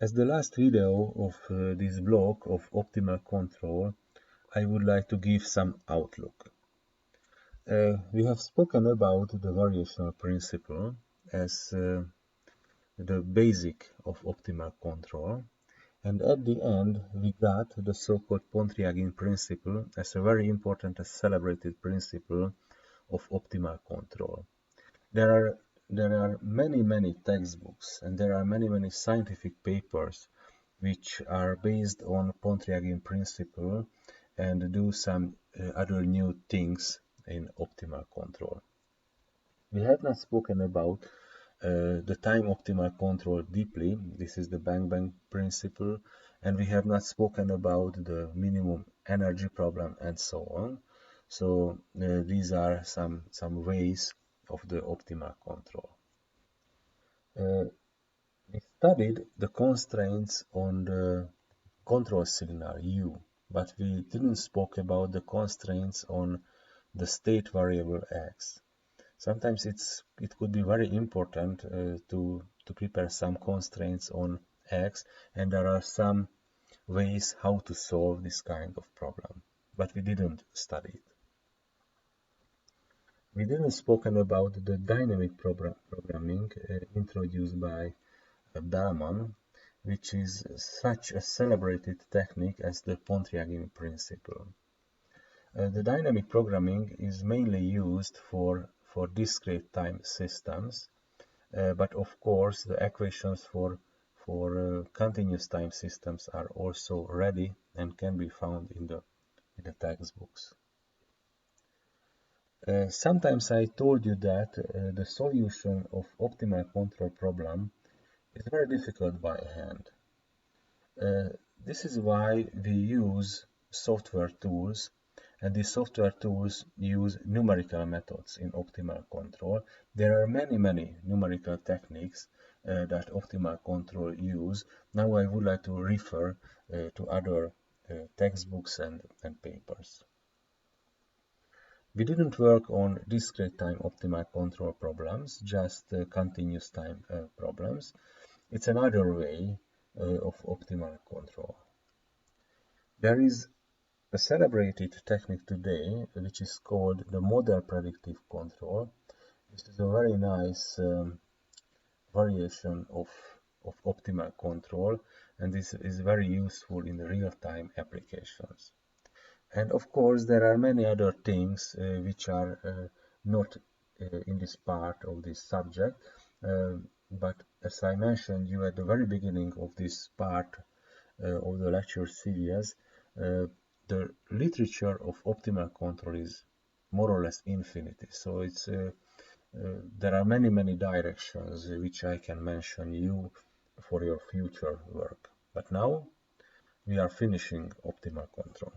As the last video of this block of optimal control, I would like to give some outlook. We have spoken about the variational principle as the basic of optimal control, and at the end we got the so-called Pontryagin principle as a very important and celebrated principle of optimal control. There are many textbooks and there are many scientific papers which are based on Pontryagin principle and do some other new things in optimal control. We have not spoken about the time optimal control deeply. This is the Bang principle, and we have not spoken about the minimum energy problem and so on. So these are some ways of the optimal control. We studied the constraints on the control signal U, but we didn't spoke about the constraints on the state variable X. Sometimes it could be very important to prepare some constraints on X, and there are some ways how to solve this kind of problem, but we didn't study it. We didn't spoken about the dynamic programming introduced by Bellman, which is such a celebrated technique as the Pontryagin principle. The dynamic programming is mainly used for discrete time systems, but of course the equations for continuous time systems are also ready and can be found in the textbooks. Sometimes I told you that the solution of optimal control problem is very difficult by hand. This is why we use software tools, and these software tools use numerical methods in optimal control. There are many numerical techniques that optimal control use. Now I would like to refer to other textbooks and papers. We didn't work on discrete time optimal control problems, just continuous time problems. It's another way of optimal control. There is a celebrated technique today which is called the model predictive control. This is a very nice variation of optimal control, and this is very useful in real-time applications. And of course there are many other things which are not in this part of this subject, but as I mentioned you at the very beginning of this part of the lecture series, the literature of optimal control is more or less infinity. So it's there are many directions which I can mention you for your future work. But now we are finishing optimal control.